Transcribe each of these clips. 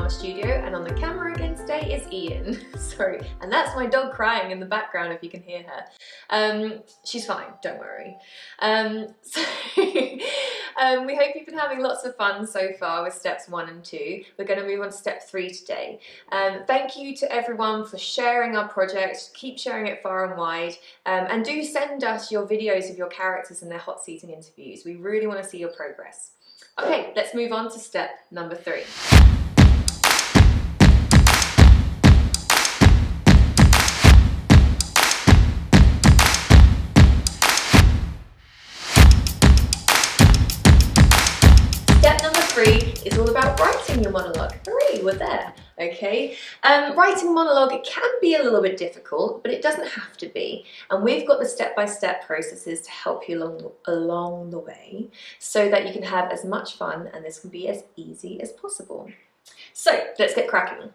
drama studio, and on the camera again today is Ian. Sorry, and that's my dog crying in the background if you can hear her. She's fine, don't worry. We hope you've been having lots of fun so far with steps 1 and 2. We're going to move on to step 3 today. Thank you to everyone for sharing our project. Keep sharing it far and wide, and do send us your videos of your characters and their hot seating interviews. We really want to see your progress. Okay, let's move on to step number 3. Step number 3 is all about writing your monologue. Hooray, we're there. Okay, writing a monologue, it can be a little bit difficult, but it doesn't have to be. And we've got the step-by-step processes to help you along the way so that you can have as much fun and this can be as easy as possible. So let's get cracking.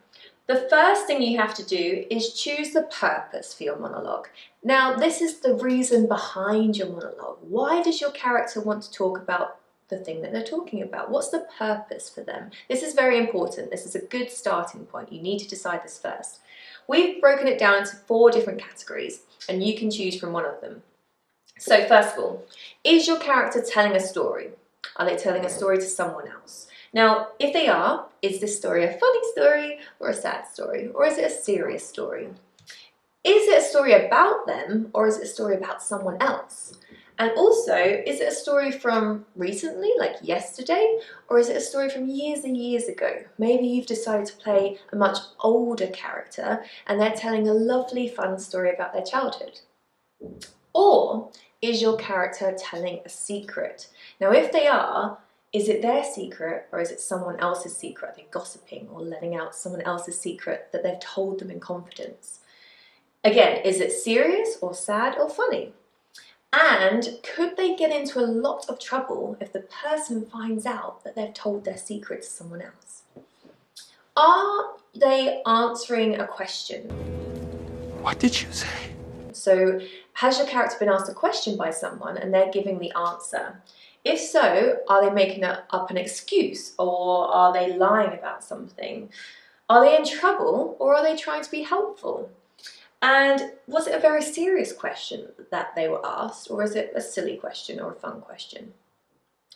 The first thing you have to do is choose the purpose for your monologue. Now, this is the reason behind your monologue. Why does your character want to talk about the thing that they're talking about? What's the purpose for them? This is very important. This is a good starting point. You need to decide this first. We've broken it down into 4 different categories and you can choose from one of them. So first of all, is your character telling a story? Are they telling a story to someone else? Now, if they are, is this story a funny story or a sad story? Or is it a serious story? Is it a story about them or is it a story about someone else? And also, is it a story from recently, like yesterday, or is it a story from years and years ago? Maybe you've decided to play a much older character and they're telling a lovely, fun story about their childhood. Or is your character telling a secret? Now, if they are, is it their secret or is it someone else's secret? Are they gossiping or letting out someone else's secret that they've told them in confidence? Again, is it serious or sad or funny? And could they get into a lot of trouble if the person finds out that they've told their secret to someone else? Are they answering a question? What did you say? So, has your character been asked a question by someone and they're giving the answer? If so, are they making up an excuse or are they lying about something? Are they in trouble or are they trying to be helpful? And was it a very serious question that they were asked, or is it a silly question or a fun question?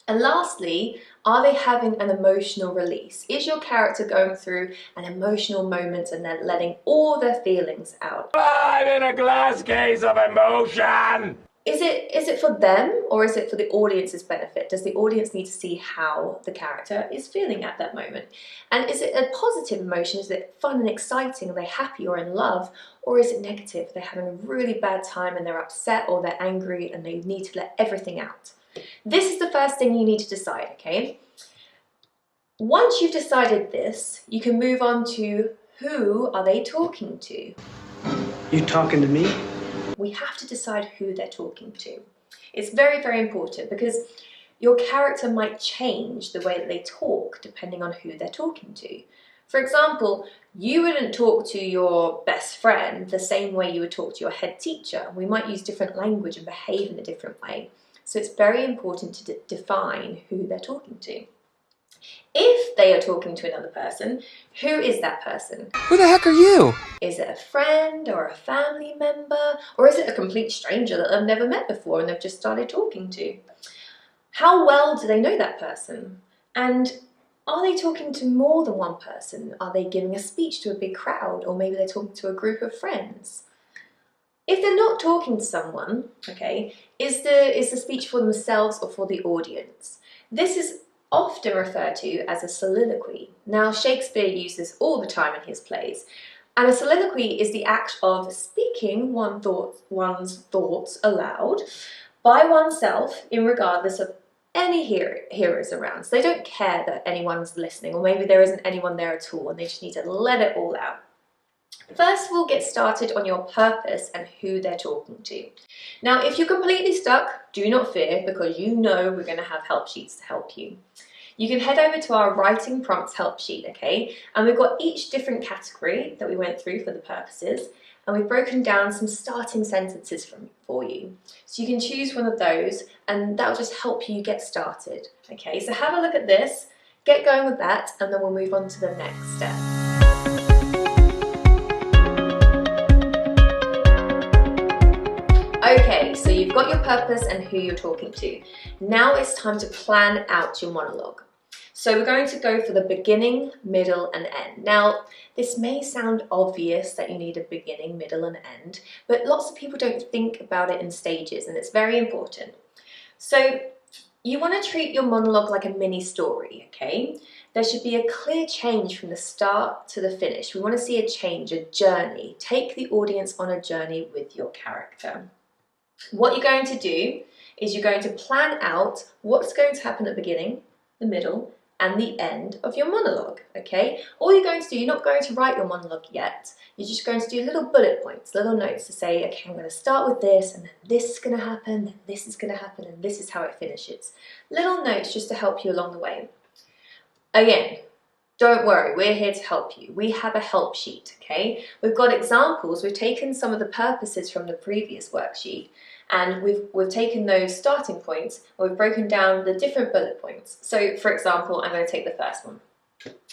And lastly, are they having an emotional release? Is your character going through an emotional moment and they're letting all their feelings out? I'm in a glass case of emotion! Is it for them or is it for the audience's benefit? Does the audience need to see how the character is feeling at that moment? And is it a positive emotion? Is it fun and exciting? Are they happy or in love? Or is it negative? They're having a really bad time and they're upset or they're angry and they need to let everything out. This is the first thing you need to decide, okay? Once you've decided this, you can move on to who are they talking to? You talking to me? We have to decide who they're talking to. It's very, very important because your character might change the way that they talk depending on who they're talking to. For example, you wouldn't talk to your best friend the same way you would talk to your head teacher. We might use different language and behave in a different way. So it's very important to define who they're talking to. If they are talking to another person, who is that person? Who the heck are you? Is it a friend or a family member? Or is it a complete stranger that they've never met before and they've just started talking to? How well do they know that person? And are they talking to more than one person? Are they giving a speech to a big crowd? Or maybe they're talking to a group of friends? If they're not talking to someone, okay, is the speech for themselves or for the audience? This is often referred to as a soliloquy. Now, Shakespeare uses all the time in his plays, and a soliloquy is the act of speaking one's thoughts aloud by oneself in regardless of any hearers around. So they don't care that anyone's listening, or maybe there isn't anyone there at all and they just need to let it all out. First of all, get started on your purpose and who they're talking to. Now, if you're completely stuck, do not fear, because you know we're going to have help sheets to help you. You can head over to our writing prompts help sheet, okay? And we've got each different category that we went through for the purposes, and we've broken down some starting sentences for you. So you can choose one of those, and that'll just help you get started, okay? So have a look at this. Get going with that, and then we'll move on to the next step. Okay, so you've got your purpose and who you're talking to. Now it's time to plan out your monologue. So we're going to go for the beginning, middle, and end. Now, this may sound obvious that you need a beginning, middle, and end, but lots of people don't think about it in stages, and it's very important. So you want to treat your monologue like a mini story, okay? There should be a clear change from the start to the finish. We want to see a change, a journey. Take the audience on a journey with your character. What you're going to do is you're going to plan out what's going to happen at the beginning, the middle, and the end of your monologue, okay? All you're going to do, you're not going to write your monologue yet. You're just going to do little bullet points, little notes to say, okay, I'm going to start with this, and then this is going to happen, then this is going to happen, and this is how it finishes. Little notes just to help you along the way. Again, don't worry, we're here to help you. We have a help sheet, okay? We've got examples. We've taken some of the purposes from the previous worksheet, and we've taken those starting points and we've broken down the different bullet points. So for example, I'm going to take the first one.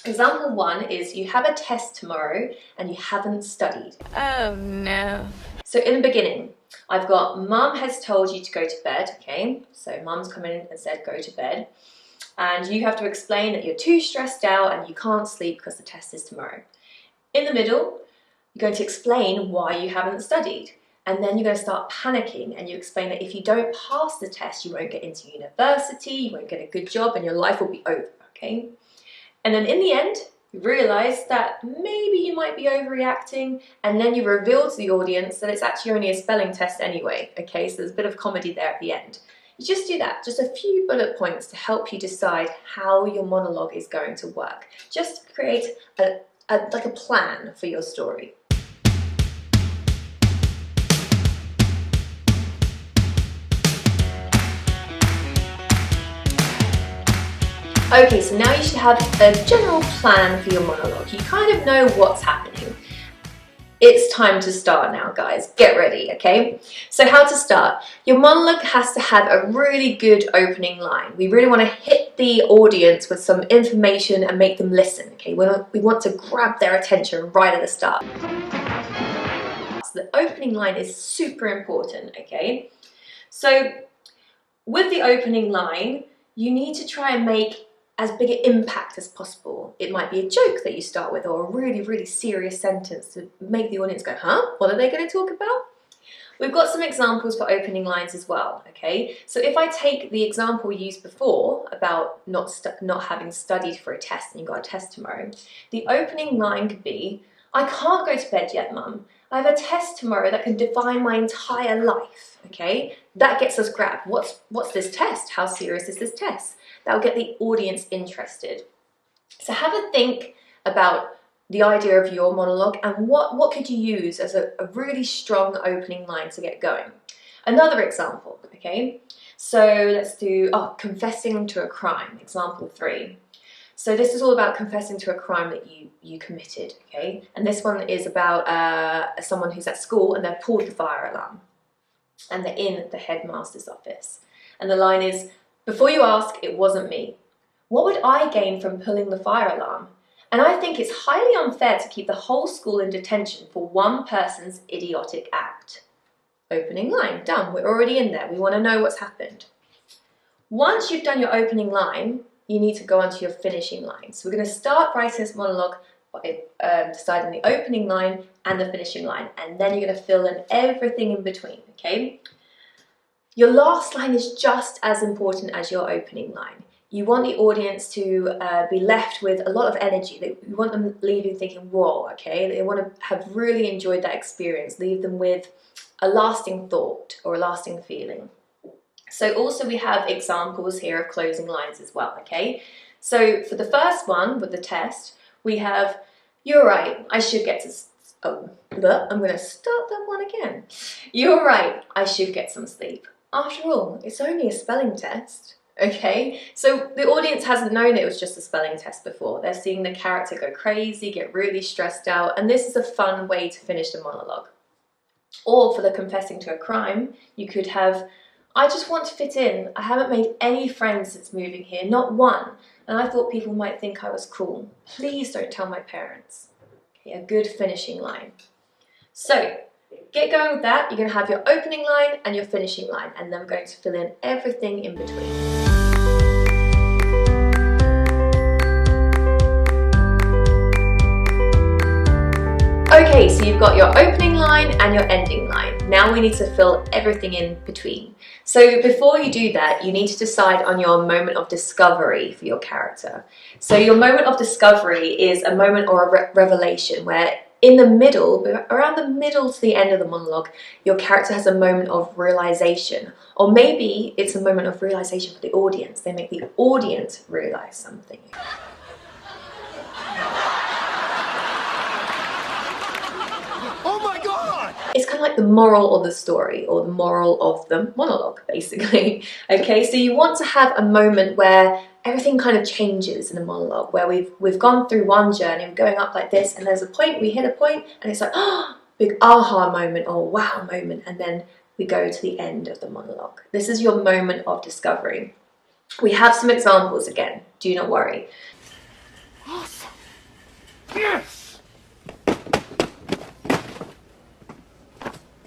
Example 1 is you have a test tomorrow and you haven't studied. Oh no. So in the beginning, I've got Mum has told you to go to bed, okay? So Mum's come in and said go to bed. And you have to explain that you're too stressed out and you can't sleep because the test is tomorrow. In the middle, you're going to explain why you haven't studied. And then you're going to start panicking and you explain that if you don't pass the test, you won't get into university, you won't get a good job, and your life will be over, okay? And then in the end, you realise that maybe you might be overreacting, and then you reveal to the audience that it's actually only a spelling test anyway, okay? So there's a bit of comedy there at the end. You just do that, just a few bullet points to help you decide how your monologue is going to work. Just create like a plan for your story. Okay, so now you should have a general plan for your monologue. You kind of know what's happening. It's time to start now, guys. Get ready, okay? So how to start? Your monologue has to have a really good opening line. We really want to hit the audience with some information and make them listen, okay? We want to grab their attention right at the start. So the opening line is super important, okay? So with the opening line, you need to try and make as big an impact as possible. It might be a joke that you start with, or a really, really serious sentence to make the audience go, huh? What are they going to talk about? We've got some examples for opening lines as well, okay? So if I take the example we used before about not having studied for a test and you've got a test tomorrow, the opening line could be, I can't go to bed yet, Mum. I have a test tomorrow that can define my entire life, okay? That gets us grabbed. What's this test? How serious is this test? That will get the audience interested. So have a think about the idea of your monologue and what could you use as a really strong opening line to get going. Another example, okay? So let's do, confessing to a crime, example 3. So this is all about confessing to a crime that you committed, okay? And this one is about someone who's at school and they've pulled the fire alarm and they're in the headmaster's office. And the line is, before you ask, it wasn't me. What would I gain from pulling the fire alarm? And I think it's highly unfair to keep the whole school in detention for one person's idiotic act. Opening line, done. We're already in there. We want to know what's happened. Once you've done your opening line, you need to go on to your finishing line. So we're going to start writing this monologue by deciding the opening line and the finishing line. And then you're going to fill in everything in between, okay? Your last line is just as important as your opening line. You want the audience to be left with a lot of energy. You want them leaving thinking, whoa, okay? They want to have really enjoyed that experience. Leave them with a lasting thought or a lasting feeling. So also we have examples here of closing lines as well, okay? So for the first one with the test, we have, you're right, I should get to... I'm going to start that one again. You're right, I should get some sleep. After all, it's only a spelling test, okay? So the audience hasn't known it was just a spelling test before. They're seeing the character go crazy, get really stressed out, and this is a fun way to finish the monologue. Or for the confessing to a crime, you could have, I just want to fit in. I haven't made any friends since moving here, not one. And I thought people might think I was cool. Please don't tell my parents. Okay, a good finishing line. So, get going with that. You're going to have your opening line and your finishing line, and then I'm going to fill in everything in between. Okay, so you've got your opening line and your ending line. Now we need to fill everything in between. So before you do that, you need to decide on your moment of discovery for your character. So your moment of discovery is a moment or a revelation where in the middle, around the middle to the end of the monologue, your character has a moment of realization. Or maybe it's a moment of realization for the audience. They make the audience realize something. It's kind of like the moral of the story, or the moral of the monologue, basically. Okay, so you want to have a moment where everything kind of changes in a monologue, where we've gone through one journey, we're going up like this, and there's a point, we hit a point, and it's like, oh, big aha moment, or wow moment, and then we go to the end of the monologue. This is your moment of discovery. We have some examples again, do not worry. Awesome. Yes!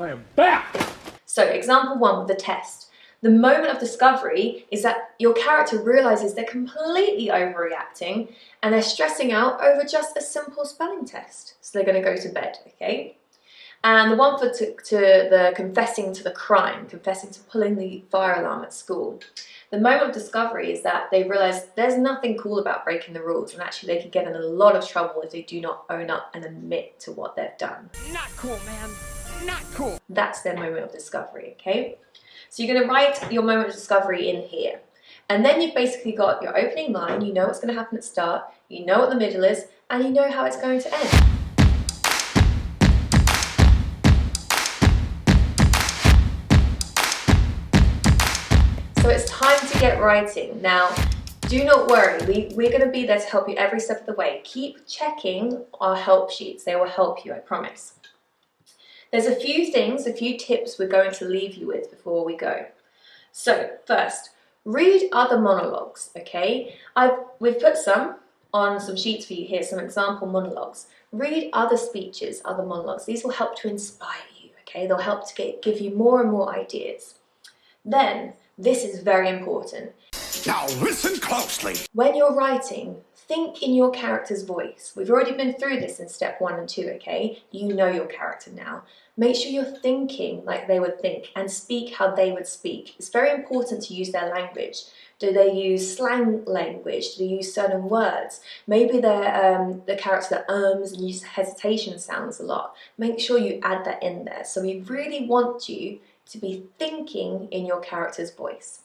I am back! So example 1 with the test. The moment of discovery is that your character realizes they're completely overreacting and they're stressing out over just a simple spelling test. So they're going to go to bed, okay? And the one for the confessing to the crime, confessing to pulling the fire alarm at school. The moment of discovery is that they realize there's nothing cool about breaking the rules, and actually they could get in a lot of trouble if they do not own up and admit to what they've done. Not cool, man. Not cool. That's their moment of discovery, okay? So you're going to write your moment of discovery in here. And then you've basically got your opening line, you know what's going to happen at the start, you know what the middle is, and you know how it's going to end. So it's time to get writing. Now, do not worry, we're going to be there to help you every step of the way. Keep checking our help sheets, they will help you, I promise. There's a few things, a few tips we're going to leave you with before we go. So first, read other monologues, okay? We've put some on some sheets for you here, some example monologues. Read other speeches, other monologues. These will help to inspire you, okay? They'll help to give you more and more ideas. Then, this is very important. Now listen closely. When you're writing, think in your character's voice. We've already been through this in step 1 and 2, okay? You know your character now. Make sure you're thinking like they would think and speak how they would speak. It's very important to use their language. Do they use slang language? Do they use certain words? Maybe they're the character that and uses hesitation sounds a lot. Make sure you add that in there. So we really want you to be thinking in your character's voice.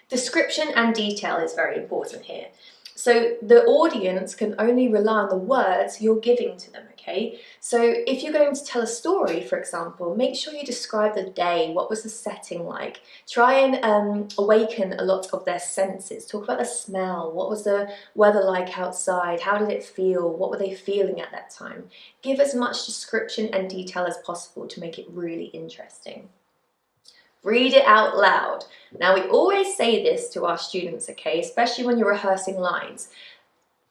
Description and detail is very important here. So the audience can only rely on the words you're giving to them, okay? So if you're going to tell a story, for example, make sure you describe the day, what was the setting like. Try and awaken a lot of their senses. Talk about the smell, what was the weather like outside, how did it feel, what were they feeling at that time. Give as much description and detail as possible to make it really interesting. Read it out loud. Now, we always say this to our students, okay, especially when you're rehearsing lines.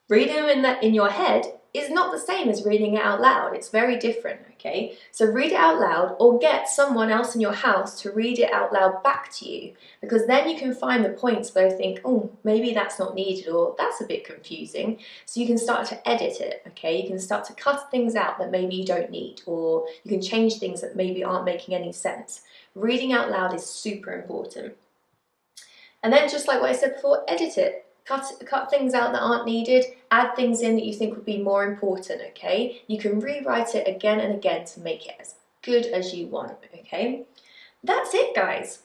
Reading them in your head is not the same as reading it out loud. It's very different, okay? So read it out loud, or get someone else in your house to read it out loud back to you, because then you can find the points where you think, oh, maybe that's not needed, or that's a bit confusing. So you can start to edit it, okay? You can start to cut things out that maybe you don't need, or you can change things that maybe aren't making any sense. Reading out loud is super important. And then, just like what I said before, edit it. Cut things out that aren't needed, add things in that you think would be more important, okay? You can rewrite it again and again to make it as good as you want, okay? That's it, guys.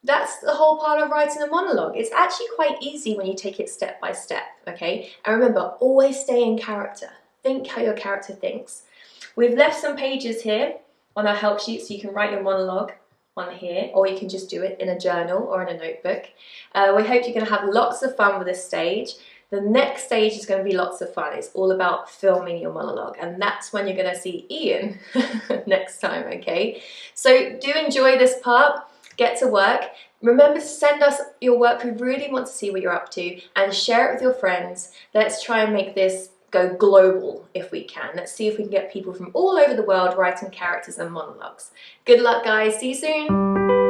That's the whole part of writing a monologue. It's actually quite easy when you take it step by step, okay? And remember, always stay in character. Think how your character thinks. We've left some pages here on our help sheet so you can write your monologue on here, or you can just do it in a journal or in a notebook. We hope you're going to have lots of fun with this stage. The next stage is going to be lots of fun. It's all about filming your monologue, and that's when you're going to see Ian next time, okay? So do enjoy this part. get to work. Remember to send us your work. We really want to see what you're up to, and share it with your friends. Let's try and make this go global if we can. Let's see if we can get people from all over the world writing characters and monologues. Good luck, guys. See you soon.